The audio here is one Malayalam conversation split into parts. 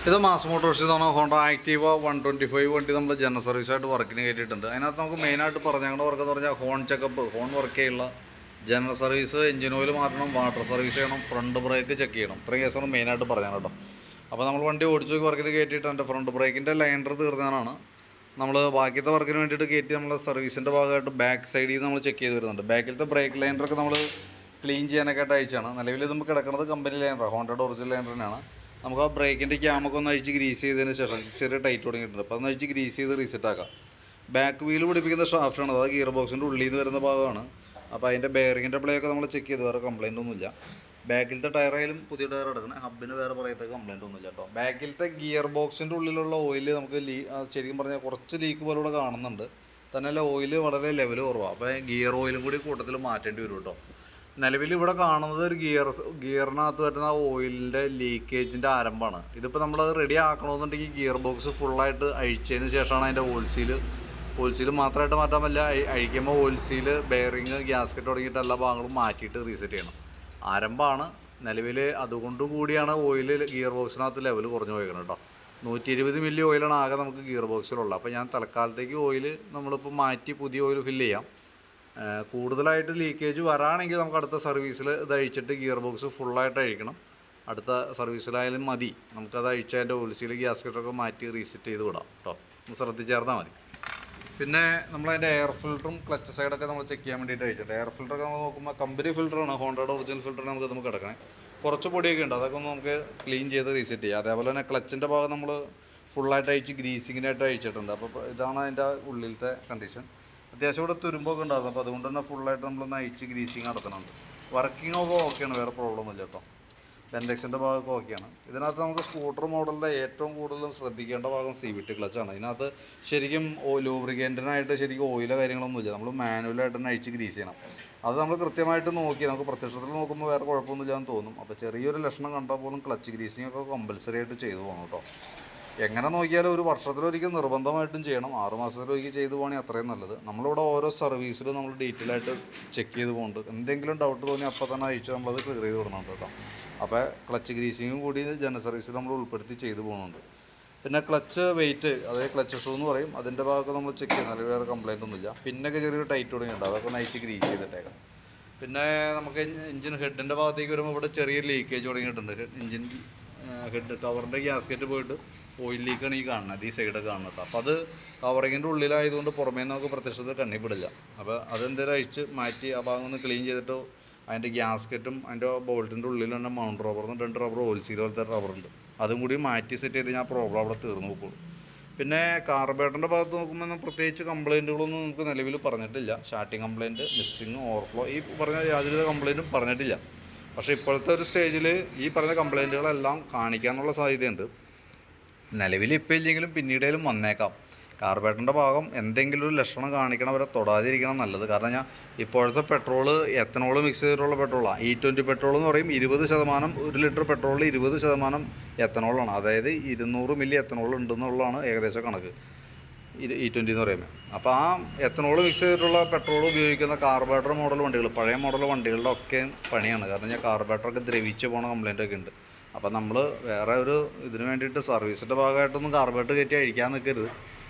ഇത് മാസ് മോട്ടോഴ്സിൽ നിന്നാണ് ഹോണ്ട ആക്റ്റീവ 125 വണ്ടി നമ്മൾ ജനറൽ സർവീസായിട്ട് വർക്കിന് കയറ്റിയിട്ടുണ്ട്. അതിനകത്ത് നമുക്ക് മെയിനായിട്ട് ഞങ്ങളുടെ വർക്ക് എന്ന് പറഞ്ഞാൽ ഹോൺ ചെക്കപ്പ്, ഹോൺ വർക്ക് ചെയ്യുന്ന ജനറൽ സർവീസ്, എഞ്ചിൻ ഓയിൽ മാറ്റണം, വാട്ടർ സർവീസ് ചെയ്യണം, ഫ്രണ്ട് ബ്രേക്ക് ചെക്ക് ചെയ്യണം. ഇത്രയും കേസാണ് മെയിനായിട്ട് പറഞ്ഞത് കേട്ടോ. അപ്പോൾ നമ്മൾ വണ്ടി ഓടിച്ചു നോക്കി വർക്കിന് കയറ്റിയിട്ട് എൻ്റെ ഫ്രണ്ട് ബ്രേക്കിൻ്റെ ലൈനർ തീർന്നതാണ് നമ്മൾ ബാക്കിയത്തെ വർക്കിന് വേണ്ടിയിട്ട് കയറ്റി നമ്മൾ സർവീസിൻ്റെ ഭാഗമായിട്ട് ബാക്ക് സൈഡിൽ നിന്ന് നമ്മൾ ചെക്ക് ചെയ്ത് വരുന്നുണ്ട്. ബാക്കിലത്തെ ബ്രേക്ക് ലൈനറൊക്കെ നമ്മൾ ക്ലീൻ ചെയ്യാനൊക്കെ ആയിട്ട് അയച്ചാണ്. നിലവിൽ നമുക്ക് കിടക്കുന്നത് കമ്പനി ലൈനറാണ്, ഹോണ്ടയുടെ ഒറിജിനൽ ലൈനർ തന്നെയാണ്. നമുക്ക് ആ ബ്രേക്കിൻ്റെ ക്യാമൊക്കെ ഒന്ന് അഴിച്ച് ഗ്രീസ് ചെയ്തതിന് ശേഷം ചെറിയ ടൈറ്റ് തുടങ്ങിയിട്ടുണ്ട്. അപ്പോൾ അതൊന്ന് അഴിച്ച് ഗ്രീസ് ചെയ്ത് റീസെറ്റ് ആക്കാം. ബാക്ക് വീല് പിടിപ്പിക്കുന്ന ഷാഫ്റ്റാണ്, അത് ഗിയർ ബോക്സിൻ്റെ ഉള്ളിൽ നിന്ന് വരുന്ന ഭാഗമാണ്. അപ്പോൾ അതിൻ്റെ ബെയറിങ്ങിൻ്റെ പ്ലേ ഒക്കെ നമ്മൾ ചെക്ക് ചെയ്ത് വേറെ കംപ്ലയിൻ്റ് ഒന്നുമില്ല. ബാക്കിലത്തെ ടയറായാലും പുതിയ ടയർ എടുക്കണം, ഹബിന് വേറെ പറയത്തെ കംപ്ലയിൻ്റ് ഒന്നുമില്ല കേട്ടോ. ബാക്കിലത്തെ ഗിയർ ബോക്സിൻ്റെ ഉള്ളിലുള്ള ഓയിൽ നമുക്ക് ശരിക്കും പറഞ്ഞാൽ കുറച്ച് ലീക്ക് പോലെ ഇവിടെ കാണുന്നുണ്ട്. തന്നെയല്ല ഓയിൽ വളരെ ലെവൽ കുറവാണ്. അപ്പോൾ ഗിയർ ഓയിലും കൂടി കൂട്ടത്തിൽ മാറ്റേണ്ടി വരും കേട്ടോ. നിലവിൽ ഇവിടെ കാണുന്നത് ഒരു ഗിയറിനകത്ത് വരുന്ന ഓയിലിൻ്റെ ലീക്കേജിൻ്റെ ആരംഭമാണ്. ഇതിപ്പോൾ നമ്മളത് റെഡി ആക്കണമെന്നുണ്ടെങ്കിൽ ഗിയർ ബോക്സ് ഫുള്ളായിട്ട് അഴിച്ചതിന് ശേഷമാണ് അതിൻ്റെ ഓയിൽ സീൽ മാത്രമായിട്ട് മാറ്റാൻ പറ്റില്ല. അഴിക്കുമ്പോൾ ഓയിൽ സീല്, ബെയറിങ്, ഗ്യാസ്കറ്റ് തുടങ്ങിയിട്ട് എല്ലാ ഭാഗങ്ങളും മാറ്റിയിട്ട് റീസെറ്റ് ചെയ്യണം. ആരംഭമാണ് നിലവിൽ. അതുകൊണ്ട് കൂടിയാണ് ഓയിൽ ഗിയർ ബോക്സിനകത്ത് ലെവൽ കുറഞ്ഞു പോയിരിക്കുന്നത് കേട്ടോ. 120 മില്ലി ഓയിലാണ് ആകെ നമുക്ക് ഗിയർ ബോക്സിലുള്ളത്. അപ്പോൾ ഞാൻ തൽക്കാലത്തേക്ക് ഓയിൽ നമ്മളിപ്പോൾ മാറ്റി പുതിയ ഓയിൽ ഫില്ല് ചെയ്യാം. കൂടുതലായിട്ട് ലീക്കേജ് വരാണെങ്കിൽ നമുക്ക് അടുത്ത സർവീസിൽ ഇത് അഴിച്ചിട്ട് ഗിയർ ബോക്സ് ഫുള്ളായിട്ട് അഴിക്കണം. അടുത്ത സർവീസിലായാലും മതി, നമുക്കത് അഴിച്ച് അതിൻ്റെ ഓയിൽ സീൽ, ഗ്യാസ്കറ്റൊക്കെ മാറ്റി റീസെറ്റ് ചെയ്ത് വിടാം കേട്ടോ. ഒന്ന് ശ്രദ്ധിച്ചേർന്നാൽ മതി. പിന്നെ നമ്മളതിൻ്റെ എയർ ഫിൽറ്ററും ക്ലച്ച് സൈഡൊക്കെ നമ്മൾ ചെക്ക് ചെയ്യാൻ വേണ്ടിയിട്ട് അയച്ചിട്ട്, എയർ ഫിൽറ്ററൊക്കെ നമ്മൾ നോക്കുമ്പോൾ കമ്പനി ഫിൽറ്ററാണ്, ഹോണ്ടയുടെ ഒറിജിനൽ ഫിൽറ്റർ നമുക്ക് കിടക്കണേ. കുറച്ച് പൊടിയൊക്കെ ഉണ്ട്, അതൊക്കെ ഒന്ന് നമുക്ക് ക്ലീൻ ചെയ്ത് റീസെറ്റ് ചെയ്യാം. അതേപോലെ തന്നെ ക്ലച്ചിൻ്റെ ഭാഗം നമ്മൾ ഫുള്ളായിട്ട് അയച്ച് ഗ്രീസിങ്ങിനായിട്ട് അയച്ചിട്ടുണ്ട്. അപ്പോൾ ഇതാണ് അതിൻ്റെ ഉള്ളിലത്തെ കണ്ടീഷൻ. അത്യാവശ്യം ഇവിടെ തുരുമ്പൊക്കെ ഉണ്ടായിരുന്നു, അപ്പോൾ അതുകൊണ്ട് തന്നെ ഫുള്ളായിട്ട് നമ്മളൊന്ന് അയച്ച് ഗ്രീസിങ് നടത്തുന്നുണ്ട്. വർക്കിങ്ങൊക്കെ ഓക്കെയാണ്, വേറെ പ്രോബ്ലം ഒന്നുമില്ല കേട്ടോ. ബെൻഡെക്സിൻ്റെ ഭാഗമൊക്കെ ഓക്കെയാണ്. ഇതിനകത്ത് നമുക്ക് സ്കൂട്ടർ മോഡലിൻ്റെ ഏറ്റവും കൂടുതലും ശ്രദ്ധിക്കേണ്ട ഭാഗം CVT ക്ലച്ചാണ്. ഇതിനകത്ത് ശരിക്കും ലൂബ്രിക്കൻറ്റിനായിട്ട് ശരിക്കും ഓയിലോ കാര്യങ്ങളൊന്നുമില്ല, നമ്മൾ മാനുവലായിട്ട് തന്നെ അഴിച്ച് ഗ്രീസ് ചെയ്യണം. അത് നമ്മൾ കൃത്യമായിട്ട് നോക്കി, നമുക്ക് പ്രത്യക്ഷത്തിൽ നോക്കുമ്പോൾ വേറെ കുഴപ്പമൊന്നുമില്ലാന്ന് തോന്നും. അപ്പോൾ ചെറിയൊരു ലക്ഷണം കണ്ടാൽ പോലും ക്ലച്ച് ഗ്രീസിങ് ഒക്കെ കമ്പൽസറി ആയിട്ട് ചെയ്തു പോകണം കേട്ടോ. എങ്ങനെ നോക്കിയാലും ഒരു വർഷത്തിലൊരിക്കൽ നിർബന്ധമായിട്ടും ചെയ്യണം. 6 മാസത്തിലൊരിക്കൽ ചെയ്തു പോകണമെങ്കിൽ അത്രയും നല്ലത്. നമ്മളിവിടെ ഓരോ സർവീസിലും നമ്മൾ ഡീറ്റെയിൽ ആയിട്ട് ചെക്ക് ചെയ്ത് പോകുന്നുണ്ട്. എന്തെങ്കിലും ഡൗട്ട് തോന്നി അപ്പോൾ തന്നെ അഴിച്ച് നമ്മളത് ക്ലിയർ ചെയ്ത് വിടണം കേട്ടോ. അപ്പോൾ ക്ലച്ച് ഗ്രീസിങ്ങും കൂടി ജനറൽ സർവീസിൽ നമ്മൾ ഉൾപ്പെടുത്തി ചെയ്തു പോകുന്നുണ്ട്. പിന്നെ ക്ലച്ച് വെയിറ്റ്, അതായത് ക്ലച്ച് ഷൂ എന്ന് പറയും, അതിൻ്റെ ഭാഗമൊക്കെ നമ്മൾ ചെക്ക് ചെയ്യുന്നത് വേറെ കംപ്ലയിൻ്റ് ഒന്നുമില്ല. പിന്നൊക്കെ ചെറിയൊരു ടൈറ്റ് തുടങ്ങിയിട്ടുണ്ട്, അതൊക്കെ നയിച്ച് ഗ്രീസ് ചെയ്തിട്ടേക്കാം. പിന്നെ നമുക്ക് എഞ്ചിൻ ഹെഡിൻ്റെ ഭാഗത്തേക്ക് വരുമ്പോൾ ഇവിടെ ചെറിയ ലീക്കേജ് തുടങ്ങിയിട്ടുണ്ട്. എഞ്ചിൻ ഹെഡ് കവറിൻ്റെ ഗ്യാസ്കറ്റ് പോയിട്ട് ഓയിൽ ലീക്കാണ് ഈ കാണുന്നത്, ഈ സൈഡൊക്കെ കാണുന്നത്. അപ്പോൾ അത് കവറിങ്ങിൻ്റെ ഉള്ളിലായതുകൊണ്ട് പുറമേ നിന്ന് നമുക്ക് പ്രത്യക്ഷത്തിൽ കണ്ണിപ്പെടില്ല. അപ്പോൾ അതെന്തെങ്കിലും അഴിച്ച് മാറ്റി ആ ഭാഗം ഒന്ന് ക്ലീൻ ചെയ്തിട്ട് അതിൻ്റെ ഗ്യാസ്കറ്റും അതിൻ്റെ ബോൾട്ടിൻ്റെ ഉള്ളിൽ തന്നെ മൗണ്ട് റബ്ബറും 2 റബ്ബർ ഓയിൽ സീൽ പോലത്തെ റബ്ബറുണ്ട്, അതും കൂടി മാറ്റി സെറ്റ് ചെയ്ത് ഞാൻ പ്രോബ്ലം അവിടെ തീർന്നു നോക്കുള്ളൂ. പിന്നെ കാർബേറ്ററിൻ്റെ ഭാഗത്ത് നോക്കുമ്പോൾ പ്രത്യേകിച്ച് കംപ്ലയിൻറ്റുകളൊന്നും നമുക്ക് നിലവിൽ പറഞ്ഞിട്ടില്ല. സ്റ്റാർട്ടിങ് കംപ്ലയിൻറ്റ്, മിസ്സിങ്, ഓവർഫ്ലോ, ഈ പറഞ്ഞ യാതൊരുവിധ കംപ്ലയിൻറ്റും പറഞ്ഞിട്ടില്ല. പക്ഷേ ഇപ്പോഴത്തെ ഒരു സ്റ്റേജിൽ ഈ പറഞ്ഞ കംപ്ലയിൻറ്റുകളെല്ലാം കാണിക്കാനുള്ള സാധ്യതയുണ്ട്. നിലവിൽ ഇപ്പോൾ ഇല്ലെങ്കിലും പിന്നീടേലും വന്നേക്കാം. കാർബേറ്ററിൻ്റെ ഭാഗം എന്തെങ്കിലും ഒരു ലക്ഷണം കാണിക്കണം വരെ തൊടാതിരിക്കണം നല്ലത്. കാരണം ഞാൻ ഇപ്പോഴത്തെ പെട്രോള് എത്തനോൾ മിക്സ് ചെയ്തിട്ടുള്ള പെട്രോളാണ്. E20 പെട്രോൾ എന്ന് പറയും. 20%, 1 ലിറ്റർ പെട്രോളിൽ 20% എത്തനോളാണ്. അതായത് 200 മില്ലി എത്തനോൾ ഉണ്ടെന്നുള്ളതാണ് ഏകദേശം കണക്ക് E20 എന്ന് പറയുമ്പോൾ. അപ്പോൾ ആ എത്തനോൾ മിക്സ് ചെയ്തിട്ടുള്ള പെട്രോൾ ഉപയോഗിക്കുന്ന കാർബേറ്റർ മോഡൽ വണ്ടികൾ, പഴയ മോഡൽ വണ്ടികളുടെ ഒക്കെ പണിയാണ്. കാരണം ഞാൻ കാർബേറ്ററൊക്കെ ദ്രവിച്ച് പോണ കംപ്ലയിൻ്റൊക്കെ ഉണ്ട്. അപ്പോൾ നമ്മൾ വേറെ ഒരു ഇതിന് വേണ്ടിയിട്ട് സർവീസിൻ്റെ ഭാഗമായിട്ടൊന്നും കാർബേറ്റർ കയറ്റി അഴിക്കാൻ നിൽക്കരുത്.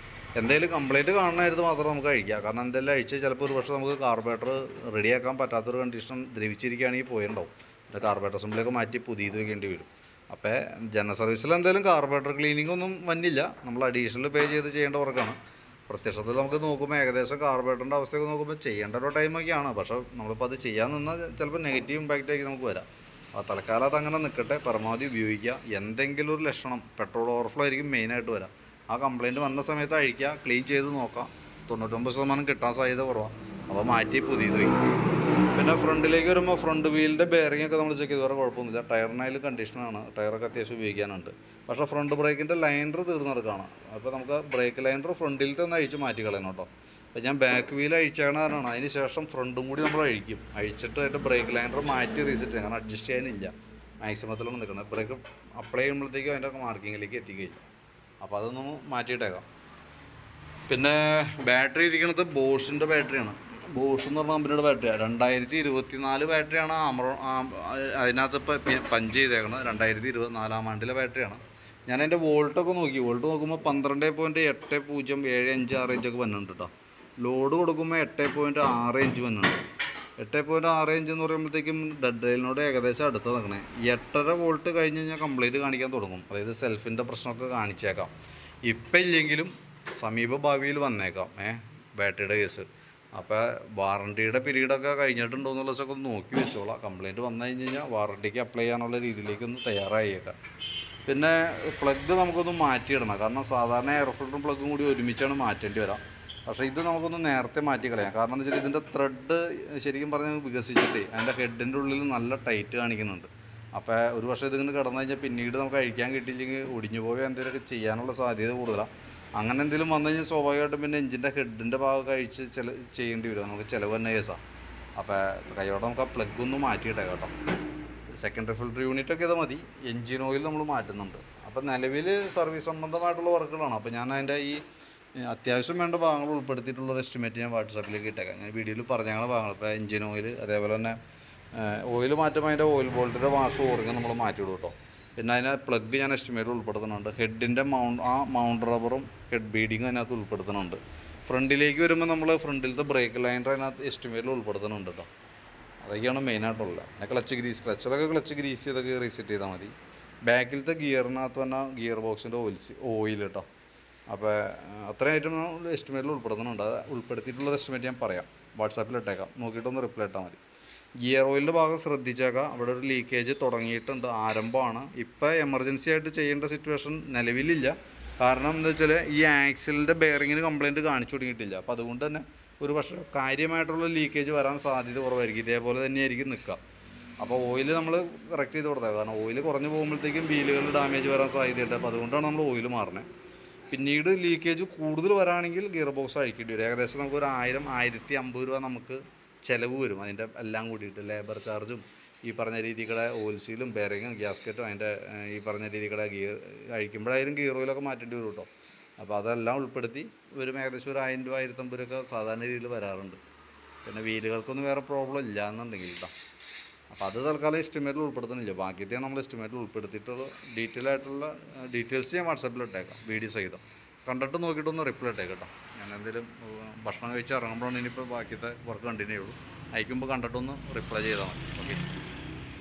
എന്തെങ്കിലും കംപ്ലയിൻറ്റ് കാണണമായിരുന്നു മാത്രം നമുക്ക് അഴിക്കാം. കാരണം എന്തെങ്കിലും അഴിച്ച് ചിലപ്പോൾ ഒരു പക്ഷേ നമുക്ക് കാർബേറ്റർ റെഡിയാക്കാൻ പറ്റാത്തൊരു കണ്ടീഷൻ ദ്രവിച്ചിരിക്കുകയാണെങ്കിൽ പോയിട്ടുണ്ടാവും. പിന്നെ കാർബേറ്റർ അസംബ്ലിയൊക്കെ മാറ്റി പുതിയത് വയ്ക്കേണ്ടി വരും. അപ്പോൾ ജനറൽ സർവീസിൽ എന്തായാലും കാർബേറ്റർ ക്ലീനിങ് ഒന്നും വന്നില്ല, നമ്മൾ അഡീഷണൽ പേ ചെയ്യേണ്ട വർക്കാണ്. പ്രത്യക്ഷത്തിൽ നമുക്ക് നോക്കുമ്പോൾ ഏകദേശം കാർബേറ്ററിൻ്റെ അവസ്ഥയൊക്കെ നോക്കുമ്പോൾ ചെയ്യേണ്ട ഒരു ടൈമൊക്കെയാണ്. പക്ഷേ നമ്മളിപ്പോൾ അത് ചെയ്യാൻ നിന്നാൽ ചിലപ്പോൾ നെഗറ്റീവ് ഇമ്പാക്റ്റ് ആക്കി നമുക്ക് വരാം. അപ്പോൾ തൽക്കാലം അതങ്ങനെ നിൽക്കട്ടെ, പരമാവധി ഉപയോഗിക്കുക. എന്തെങ്കിലും ഒരു ലക്ഷണം, പെട്രോൾ ഓവർഫ്ലോ ആയിരിക്കും മെയിനായിട്ട് വരാം. ആ കംപ്ലയിൻറ്റ് വന്ന സമയത്ത് അഴിക്കുക, ക്ലീൻ ചെയ്ത് നോക്കാം. 99% കിട്ടാൻ സാധ്യത കുറവാണ്. അപ്പോൾ മാറ്റി പുതിയത് വയ്ക്കും. പിന്നെ ഫ്രണ്ടിലേക്ക് വരുമ്പോൾ ഫ്രണ്ട് വീലിൻ്റെ ബെയറിങ്ങൊക്കെ നമ്മൾ ചെക്ക് ചെയ്ത് വേറെ കുഴപ്പമൊന്നുമില്ല. ടയറിനായാലും കണ്ടീഷനാണ്, ടയറൊക്കെ അത്യാവശ്യം ഉപയോഗിക്കാനുണ്ട്. പക്ഷേ ഫ്രണ്ട് ബ്രേക്കിൻ്റെ ലൈനർ തീർന്നെടുക്കുകയാണ്. അപ്പോൾ നമുക്ക് ബ്രേക്ക് ലൈനർ ഫ്രണ്ടിലത്തെ ഒന്ന് അഴിച്ച് മാറ്റി കളയണം കേട്ടോ. അപ്പോൾ ഞാൻ ബാക്ക് വീൽ അഴിച്ചാണ് കാരണമാണ്. അതിന് ശേഷം ഫ്രണ്ടും കൂടി നമ്മൾ അഴിക്കും. അഴിച്ചിട്ട് അതിൻ്റെ ബ്രേക്ക് ലൈനർ മാറ്റി റീസെറ്റ് ചെയ്യണം. കാരണം അഡ്ജസ്റ്റ് ചെയ്യാനില്ല, മാക്സിമത്തിലാണ് നിൽക്കുന്നത്. ബ്രേക്ക് അപ്ലൈ ചെയ്യുമ്പോഴത്തേക്കും അതിൻ്റെ മാർക്കിങ്ങിലേക്ക് എത്തിക്കുകയില്ല. അപ്പോൾ അതൊന്ന് മാറ്റിയിട്ടേക്കാം. പിന്നെ ബാറ്ററി ഇരിക്കുന്നത് ബോഷിൻ്റെ ബാറ്ററിയാണ്. ബോഷ് എന്ന് പറഞ്ഞ കമ്പനിയുടെ ബാറ്ററിയാണ്. 2024 ബാറ്ററിയാണ് അതിനകത്ത് ഇപ്പോൾ പഞ്ച് ചെയ്തേക്കുന്നത്. 2024 ആണ്ടിലെ ബാറ്ററിയാണ്. ഞാൻ അതിൻ്റെ വോൾട്ടൊക്കെ നോക്കി. വോൾട്ട് നോക്കുമ്പോൾ 12.8075 ഇഞ്ചൊക്കെ വന്നിട്ടുണ്ട് കേട്ടോ. ലോഡ് കൊടുക്കുമ്പോൾ 8.65 വന്നിട്ടുണ്ട്. 8.65 എന്ന് പറയുമ്പോഴത്തേക്കും ഡെഡ് റെയിലിനോട് ഏകദേശം അടുത്ത് നിൽക്കണേ. 8.5 വോൾട്ട് കഴിഞ്ഞ് കഴിഞ്ഞാൽ കംപ്ലൈൻറ്റ് കാണിക്കാൻ തുടങ്ങും. അതായത് സെൽഫിൻ്റെ പ്രശ്നമൊക്കെ കാണിച്ചേക്കാം. ഇപ്പം ഇല്ലെങ്കിലും സമീപ ഭാവിയിൽ വന്നേക്കാം ബാറ്ററിയുടെ കേസ്. അപ്പോൾ വാറണ്ടിയുടെ പീരീഡൊക്കെ കഴിഞ്ഞിട്ടുണ്ടോ എന്നുള്ളതൊക്കെ ഒന്ന് നോക്കി വെച്ചോളാം. കംപ്ലൈൻറ്റ് വന്നു കഴിഞ്ഞ് കഴിഞ്ഞാൽ വാറണ്ടിക്ക് അപ്ലൈ ചെയ്യാനുള്ള രീതിയിലേക്കൊന്ന് തയ്യാറായേക്കാം. പിന്നെ പ്ലഗ് നമുക്കൊന്ന് മാറ്റിയിടണം. കാരണം സാധാരണ എയർ ഫിൽറ്ററും പ്ലഗും കൂടി ഒരുമിച്ചാണ് മാറ്റേണ്ടി വരാം. പക്ഷേ ഇത് നമുക്കൊന്ന് നേരത്തെ മാറ്റി കളയാം. കാരണം എന്താ വെച്ചാൽ ഇതിൻ്റെ ത്രെഡ് ശരിക്കും പറഞ്ഞാൽ വികസിച്ചിട്ട് അതിൻ്റെ ഹെഡിൻ്റെ ഉള്ളിൽ നല്ല ടൈറ്റ് കാണിക്കുന്നുണ്ട്. അപ്പോൾ ഒരു പക്ഷേ ഇതിങ്ങനെ കിടന്നു കഴിഞ്ഞാൽ പിന്നീട് നമുക്ക് അഴിക്കാൻ കിട്ടിയില്ലെങ്കിൽ ഒടിഞ്ഞു പോയോ എന്തെങ്കിലുമൊക്കെ ചെയ്യാനുള്ള സാധ്യത കൂടുതലാണ്. അങ്ങനെ എന്തെങ്കിലും വന്നു കഴിഞ്ഞാൽ സ്വാഭാവികമായിട്ടും പിന്നെ എഞ്ചിൻ്റെ ഹെഡിൻ്റെ ഭാഗം കഴിച്ച് ചെയ്യേണ്ടി വരും. നമുക്ക് ചിലവ് തന്നെ കേസാണ്. അപ്പോൾ കൈയോടെ നമുക്ക് ആ പ്ലഗ് ഒന്ന് മാറ്റിയിട്ടേ കേട്ടോ. സെക്കൻഡറി ഫിൽറ്റർ യൂണിറ്റൊക്കെ ഇത് മതി. എൻജിൻ ഓയിൽ നമ്മൾ മാറ്റുന്നുണ്ട്. അപ്പോൾ നിലവിൽ സർവീസ് സംബന്ധമായിട്ടുള്ള വർക്കുകളാണ്. അപ്പോൾ ഞാൻ അതിൻ്റെ ഈ അത്യാവശ്യം വേണ്ട ഭാഗങ്ങൾ ഉൾപ്പെടുത്തിയിട്ടുള്ളൊരു എസ്റ്റിമേറ്റ് ഞാൻ വാട്സാപ്പിലേക്ക് ഇട്ടേക്കാം. ഞാൻ വീഡിയോയിൽ പറഞ്ഞ ഭാഗങ്ങൾ ഇപ്പോൾ എൻജിൻ ഓയിൽ, അതേപോലെ തന്നെ ഓയിൽ മാറ്റുമ്പോൾ അതിൻ്റെ ഓയിൽ ബോൾട്ടിൻ്റെ വാഷ് ഓറിങ് നമ്മൾ മാറ്റിവിടും കേട്ടോ. പിന്നെ അതിന് പ്ലഗ് ഞാൻ എസ്റ്റിമേറ്റ് ഉൾപ്പെടുത്തുന്നുണ്ട്. ഹെഡിൻ്റെ മൗണ്ട് റബ്ബറും ഹെഡ് ബീഡിങ്ങും അതിനകത്ത് ഉൾപ്പെടുത്തുന്നുണ്ട്. ഫ്രണ്ടിലേക്ക് വരുമ്പോൾ നമ്മൾ ഫ്രണ്ടിലത്തെ ബ്രേക്ക് ലൈനർ അതിനകത്ത് എസ്റ്റിമേറ്റിൽ ഉൾപ്പെടുത്തുന്നുണ്ട് കേട്ടോ. അതൊക്കെയാണ് മെയിനായിട്ടുള്ളത്. പിന്നെ ക്ലച്ച് ഗ്രീസ് ചെയ്തൊക്കെ റീസെറ്റ് ചെയ്താൽ മതി. ബാക്കിലത്തെ ഗിയറിനകത്ത് തന്നെ ഗിയർ ബോക്സിൻ്റെ ഓയിൽ കേട്ടോ. അപ്പോൾ അത്രയായിട്ടും നമ്മൾ എസ്റ്റിമേറ്റിൽ ഉൾപ്പെടുത്തുന്നുണ്ട്. അത് ഉൾപ്പെടുത്തിയിട്ടുള്ള എസ്റ്റിമേറ്റ് ഞാൻ പറയാം, വാട്സാപ്പിൽ ഇട്ടേക്കാം. നോക്കിയിട്ടൊന്ന് റിപ്ലൈ ഇട്ടാൽ മതി. ഗിയർ ഓയിലിൻ്റെ ഭാഗം ശ്രദ്ധിച്ചേക്കാം. അവിടെ ഒരു ലീക്കേജ് തുടങ്ങിയിട്ടുണ്ട്, ആരംഭമാണ്. ഇപ്പോൾ എമർജൻസി ആയിട്ട് ചെയ്യേണ്ട സിറ്റുവേഷൻ നിലവിലില്ല. കാരണം എന്താ വെച്ചാൽ ഈ ആക്സിലിൻ്റെ ബെയറിങ്ങിന് കംപ്ലയിൻറ്റ് കാണിച്ചു തുടങ്ങിയിട്ടില്ല. അപ്പോൾ അതുകൊണ്ട് തന്നെ ഒരു പക്ഷേ കാര്യമായിട്ടുള്ള ലീക്കേജ് വരാൻ സാധ്യത കുറവായിരിക്കും. ഇതേപോലെ തന്നെയായിരിക്കും നിൽക്കുക. അപ്പോൾ ഓയിൽ നമ്മൾ കറക്റ്റ് ചെയ്ത് കൊടുത്താൽ, കാരണം ഓയിൽ കുറഞ്ഞു പോകുമ്പോഴത്തേക്കും വീലുകളിൽ ഡാമേജ് വരാൻ സാധ്യതയുണ്ട്. അപ്പോൾ അതുകൊണ്ടാണ് നമ്മൾ ഓയിൽ മാറണേ. പിന്നീട് ലീക്കേജ് കൂടുതൽ വരാണെങ്കിൽ ഗിയർ ബോക്സ് അഴിക്കേണ്ടി വരും. ഏകദേശം നമുക്കൊരു 1050 രൂപ നമുക്ക് ചിലവ് വരും. അതിൻ്റെ എല്ലാം കൂടിയിട്ട് ലേബർ ചാർജും ഈ പറഞ്ഞ രീതിയുടെ ഓയിൽ സീലും ബെയറിങ്ങും ഗ്യാസ്കറ്റും അതിൻ്റെ ഈ പറഞ്ഞ രീതിയുടെ ഗിയർ അഴിക്കുമ്പോഴായാലും ഗിയർ ഓയിലൊക്കെ മാറ്റേണ്ടി വരും കേട്ടോ. അപ്പോൾ അതെല്ലാം ഉൾപ്പെടുത്തി ഒരു ഏകദേശം ഒരു 1000 രൂപ 1050 രൂപയൊക്കെ സാധാരണ രീതിയിൽ വരാറുണ്ട്. പിന്നെ വീലുകൾക്കൊന്നും വേറെ പ്രോബ്ലം ഇല്ല എന്നുണ്ടെങ്കിൽ കേട്ടോ. അപ്പോൾ അത് തൽക്കാലം എസ്റ്റിമേറ്റിൽ ഉൾപ്പെടുത്തുന്നില്ല. ബാക്കിയത്തെയാണ് നമ്മൾ എസ്റ്റിമേറ്റിൽ ഉൾപ്പെടുത്തിയിട്ടുള്ള ഡീറ്റെയിൽസ് ഞാൻ വാട്സാപ്പിൽ ഇട്ടേക്കാം, വീഡിയോ സഹിതം. കണ്ടിട്ട് നോക്കിയിട്ടൊന്ന് റിപ്ലൈ ഇട്ടേക്കാം കേട്ടോ. ഞാൻ എന്തെങ്കിലും ഭക്ഷണം കഴിച്ച് ഇറങ്ങുമ്പോഴാണ് ഇനിയിപ്പോൾ ബാക്കിയത്തെ വർക്ക് കണ്ടിന്യൂ ചെയ്യുള്ളൂ. അയക്കുമ്പോൾ കണ്ടിട്ടൊന്ന് റിപ്ലൈ ചെയ്താൽ മതി. ഓക്കെ.